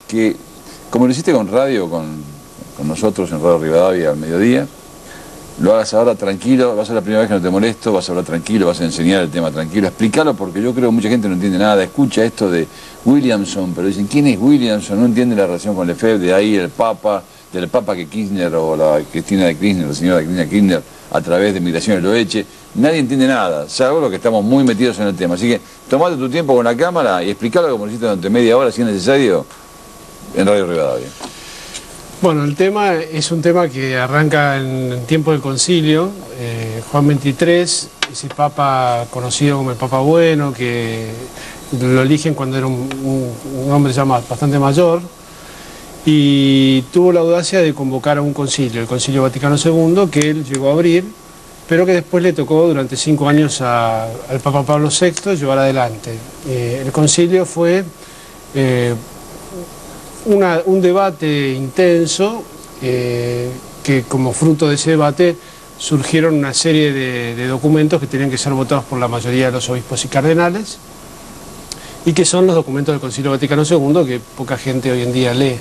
que, como lo hiciste con radio, con nosotros en Radio Rivadavia al mediodía, lo hagas ahora tranquilo, va a ser la primera vez que no te molesto, vas a hablar tranquilo, vas a enseñar el tema tranquilo, explícalo porque yo creo que mucha gente no entiende nada, escucha esto de Williamson, pero dicen, ¿quién es Williamson? No entiende la relación con Lefebvre, de ahí el Papa, del Papa que Kirchner o la Cristina de Kirchner, la señora Cristina Kirchner, a través de Migraciones lo eche, nadie entiende nada, salvo lo que estamos muy metidos en el tema, así que tomate tu tiempo con la cámara y explícalo como lo hiciste durante media hora, si es necesario, en Radio Rivadavia. Bueno, el tema es un tema que arranca en el tiempo del concilio. Juan XXIII, ese papa conocido como el Papa Bueno, que lo eligen cuando era un hombre ya bastante mayor, y tuvo la audacia de convocar a un concilio, el Concilio Vaticano II, que él llegó a abrir, pero que después le tocó durante 5 años al Papa Pablo VI llevar adelante. El concilio fue un debate intenso, que como fruto de ese debate surgieron una serie de documentos que tenían que ser votados por la mayoría de los obispos y cardenales, y que son los documentos del Concilio Vaticano II, que poca gente hoy en día lee,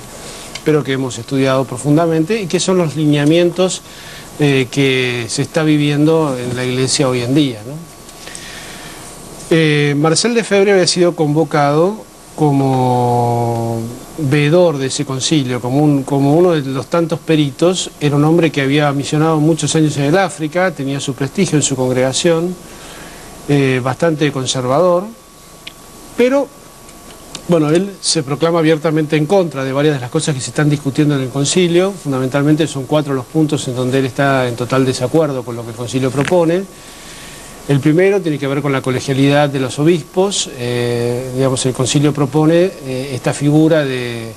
pero que hemos estudiado profundamente, y que son los lineamientos que se está viviendo en la Iglesia hoy en día, ¿no? Marcel Lefebvre había sido convocado como veedor de ese concilio, como uno de los tantos peritos. Era un hombre que había misionado muchos años en el África, tenía su prestigio en su congregación, bastante conservador, pero bueno, él se proclama abiertamente en contra de varias de las cosas que se están discutiendo en el concilio. Fundamentalmente son 4 los puntos en donde él está en total desacuerdo con lo que el concilio propone. El primero tiene que ver con la colegialidad de los obispos. Digamos, el concilio propone esta figura de,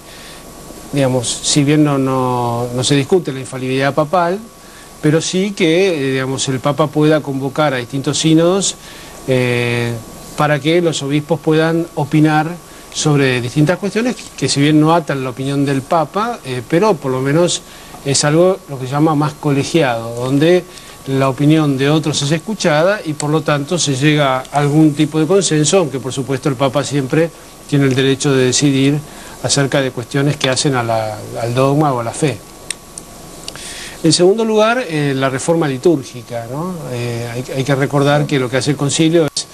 digamos, si bien no se discute la infalibilidad papal, pero sí que digamos, el Papa pueda convocar a distintos sínodos para que los obispos puedan opinar sobre distintas cuestiones que si bien no atan la opinión del Papa, pero por lo menos es algo lo que se llama más colegiado, donde la opinión de otros es escuchada y por lo tanto se llega a algún tipo de consenso, aunque por supuesto el Papa siempre tiene el derecho de decidir acerca de cuestiones que hacen al dogma o a la fe. En segundo lugar, la reforma litúrgica, ¿no? Hay que recordar que lo que hace el concilio es,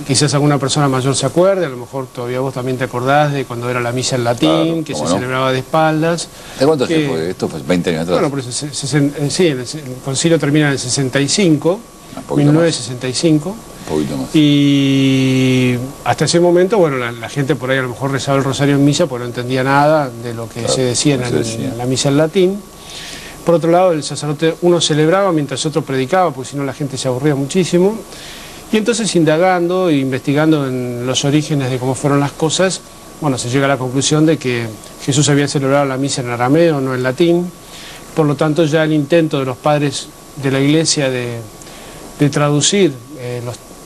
quizás alguna persona mayor se acuerde, a lo mejor todavía vos también te acordás de cuando era la misa en latín, claro, que se celebraba de espaldas. ¿De cuánto se fue? Esto fue 20 años atrás. Bueno, por eso, sí, el concilio termina en el 65, 1965. Un poquito más. Y hasta ese momento, bueno, la gente por ahí a lo mejor rezaba el rosario en misa porque no entendía nada de lo que se decía en la misa en latín. Por otro lado, el sacerdote, uno celebraba mientras otro predicaba, porque si no la gente se aburría muchísimo. Y entonces, indagando e investigando en los orígenes de cómo fueron las cosas, bueno, se llega a la conclusión de que Jesús había celebrado la misa en arameo, no en latín. Por lo tanto, ya el intento de los padres de la Iglesia de traducir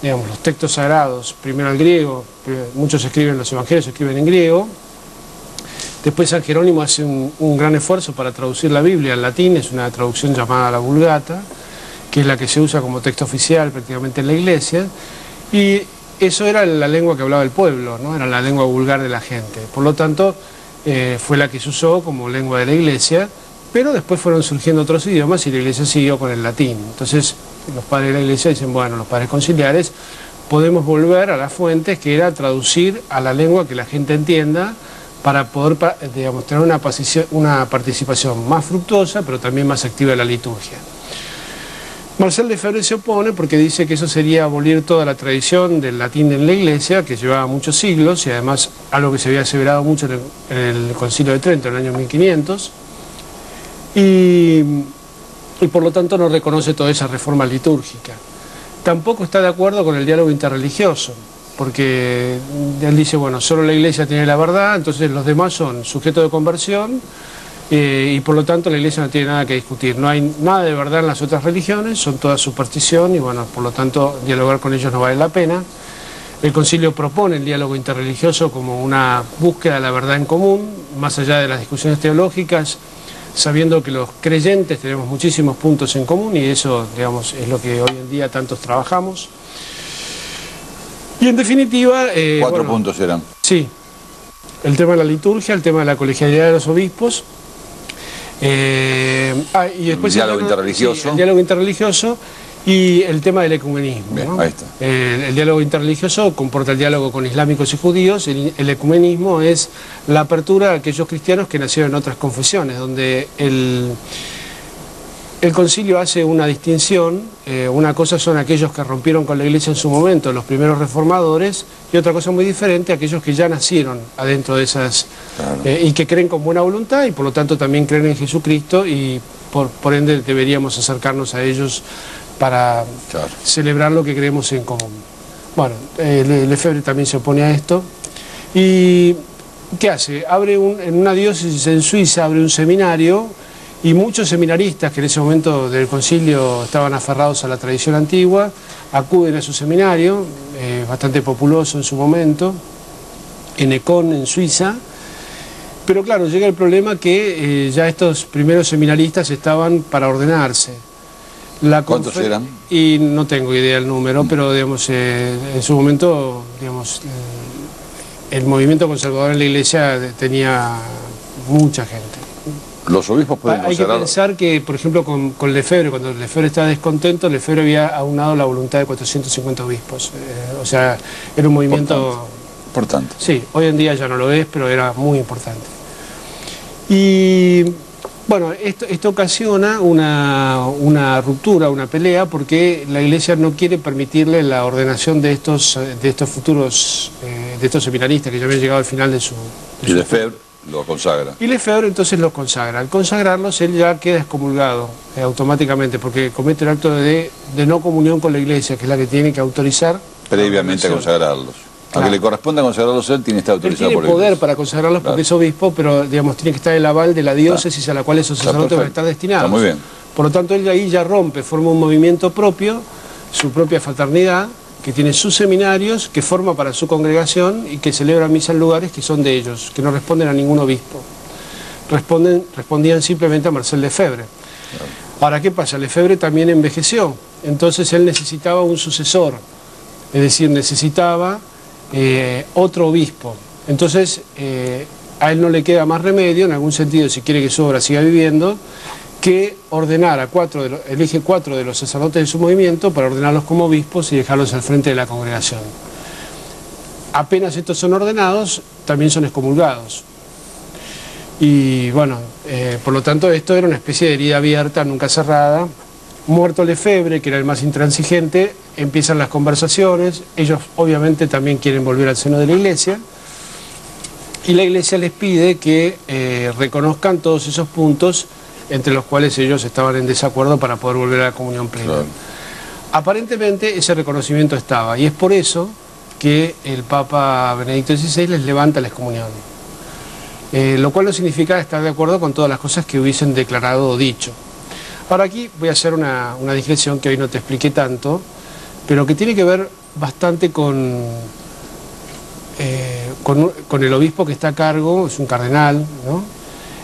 los textos sagrados, primero al griego, muchos escriben los evangelios, escriben en griego. Después San Jerónimo hace un gran esfuerzo para traducir la Biblia al latín, es una traducción llamada la Vulgata, que es la que se usa como texto oficial prácticamente en la Iglesia, y eso era la lengua que hablaba el pueblo, ¿no? Era la lengua vulgar de la gente. Por lo tanto, fue la que se usó como lengua de la Iglesia, pero después fueron surgiendo otros idiomas y la Iglesia siguió con el latín. Entonces, los padres de la Iglesia dicen, bueno, los padres conciliares, podemos volver a las fuentes, que era traducir a la lengua que la gente entienda, para poder, digamos, tener una participación más fructuosa, pero también más activa de la liturgia. Marcel Lefebvre se opone porque dice que eso sería abolir toda la tradición del latín en la Iglesia, que llevaba muchos siglos, y además algo que se había aseverado mucho en el Concilio de Trento en el año 1500, y por lo tanto no reconoce toda esa reforma litúrgica. Tampoco está de acuerdo con el diálogo interreligioso, porque él dice, bueno, solo la Iglesia tiene la verdad, entonces los demás son sujetos de conversión, y por lo tanto la Iglesia no tiene nada que discutir. No hay nada de verdad en las otras religiones, son toda superstición, y bueno, por lo tanto dialogar con ellos no vale la pena. El concilio propone el diálogo interreligioso como una búsqueda de la verdad en común, más allá de las discusiones teológicas, sabiendo que los creyentes tenemos muchísimos puntos en común, y eso, digamos, es lo que hoy en día tantos trabajamos. Y en definitiva... 4 puntos eran. Sí. el tema de la liturgia, el tema de la colegialidad de los obispos. Y después el diálogo interreligioso. Sí, el diálogo interreligioso y el tema del ecumenismo. Bien, ¿no? ahí está. El diálogo interreligioso comporta el diálogo con islámicos y judíos. El ecumenismo es la apertura a aquellos cristianos que nacieron en otras confesiones, donde el concilio hace una distinción. Una cosa son aquellos que rompieron con la Iglesia en su momento, los primeros reformadores, y otra cosa muy diferente, aquellos que ya nacieron adentro de esas, claro. Y que creen con buena voluntad y por lo tanto también creen en Jesucristo y por ende deberíamos acercarnos a ellos para claro. celebrar lo que creemos en común. Bueno, Lefebvre también se opone a esto. ¿Y qué hace? En una diócesis en Suiza abre un seminario. Y muchos seminaristas que en ese momento del concilio estaban aferrados a la tradición antigua, acuden a su seminario, bastante populoso en su momento, en Econ, en Suiza. Pero claro, llega el problema que ya estos primeros seminaristas estaban para ordenarse. ¿Cuántos eran? Y no tengo idea del número, pero digamos, en su momento digamos, el movimiento conservador en la Iglesia tenía mucha gente. Los obispos pueden considerar... Hay que pensar que, por ejemplo, con Lefebvre, cuando Lefebvre estaba descontento, Lefebvre había aunado la voluntad de 450 obispos. O sea, era un movimiento... Importante. Sí, hoy en día ya no lo es, pero era muy importante. Y bueno, esto ocasiona una ruptura, una pelea, porque la Iglesia no quiere permitirle la ordenación de estos futuros, de estos seminaristas que ya habían llegado al final de su... Y Lefebvre lo consagra. Y Lefebvre entonces los consagra. Al consagrarlos él ya queda excomulgado automáticamente porque comete el acto de no comunión con la Iglesia, que es la que tiene que autorizar. Previamente a consagrarlos. Claro. Aunque le corresponda consagrarlos él, tiene que estar autorizado por la Iglesia. Tiene poder para consagrarlos porque es obispo, pero digamos tiene que estar el aval de la diócesis a la cual esos sacerdotes van a estar destinados. Está muy bien. Por lo tanto él ahí ya rompe, forma un movimiento propio, su propia fraternidad, que tiene sus seminarios, que forma para su congregación y que celebra misa en lugares que son de ellos, que no responden a ningún obispo. Respondían simplemente a Marcel Lefebvre. Claro. Ahora, ¿qué pasa? Lefebvre también envejeció, entonces él necesitaba un sucesor, es decir, necesitaba otro obispo. Entonces, a él no le queda más remedio, en algún sentido, si quiere que su obra siga viviendo, que ordenar elige 4 de los sacerdotes de su movimiento para ordenarlos como obispos y dejarlos al frente de la congregación. Apenas estos son ordenados, también son excomulgados. Y bueno, por lo tanto esto era una especie de herida abierta, nunca cerrada. Muerto Lefebvre, que era el más intransigente, empiezan las conversaciones. Ellos obviamente también quieren volver al seno de la Iglesia. Y la Iglesia les pide que reconozcan todos esos puntos entre los cuales ellos estaban en desacuerdo para poder volver a la comunión plena. Claro. Aparentemente ese reconocimiento estaba, y es por eso que el Papa Benedicto XVI les levanta la excomunión. Lo cual no significa estar de acuerdo con todas las cosas que hubiesen declarado o dicho. Ahora aquí voy a hacer una digresión que hoy no te expliqué tanto, pero que tiene que ver bastante con el obispo que está a cargo, es un cardenal, ¿no?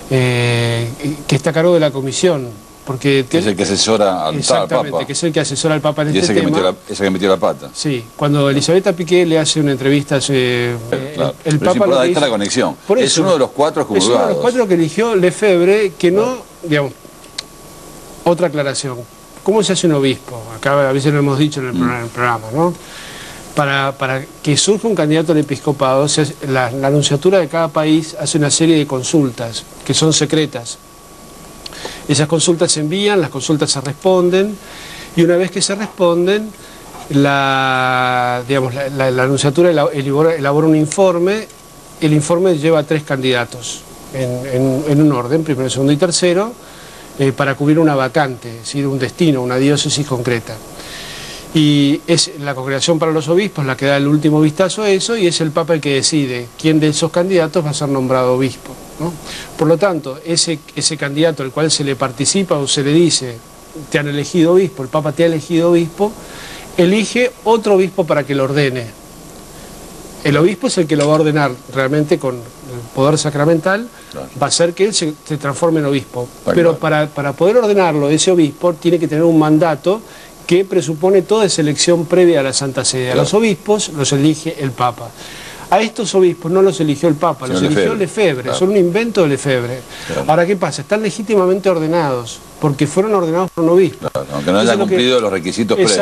Que está a cargo de la comisión, porque es el que asesora al Papa. Exactamente, que es el que asesora al Papa en este tema. Es el que metió la pata. Sí, cuando Elisabetta Piqué le hace una entrevista, claro. el Papa ahí está la conexión. Por eso, es uno de los 4 excomulgados. Es uno de los 4 que eligió Lefebvre, que no, digamos, otra aclaración. ¿Cómo se hace un obispo? Acá a veces lo hemos dicho en el programa, ¿no? Para que surja un candidato al episcopado, la nunciatura de cada país hace una serie de consultas que son secretas. Esas consultas se envían, las consultas se responden, y una vez que se responden, la nunciatura elabora un informe. El informe lleva a 3 candidatos en un orden, primero, segundo y tercero, para cubrir una vacante, ¿sí? Un destino, una diócesis concreta. Y es la Congregación para los Obispos la que da el último vistazo a eso, y es el Papa el que decide quién de esos candidatos va a ser nombrado obispo, ¿no? Por lo tanto, ese candidato al cual se le participa o se le dice, te han elegido obispo, el Papa te ha elegido obispo, elige otro obispo para que lo ordene. El obispo es el que lo va a ordenar realmente con el poder sacramental, claro. Va a ser que él se transforme en obispo. Pero para poder ordenarlo, ese obispo tiene que tener un mandato que presupone toda esa elección previa a la Santa Sede. Claro. A los obispos los elige el Papa. A estos obispos no los eligió el Papa, los eligió Lefebvre, claro. Son un invento de Lefebvre. Claro. Ahora, ¿qué pasa? Están legítimamente ordenados, porque fueron ordenados por un obispo. Claro, aunque no hayan cumplido los requisitos previos.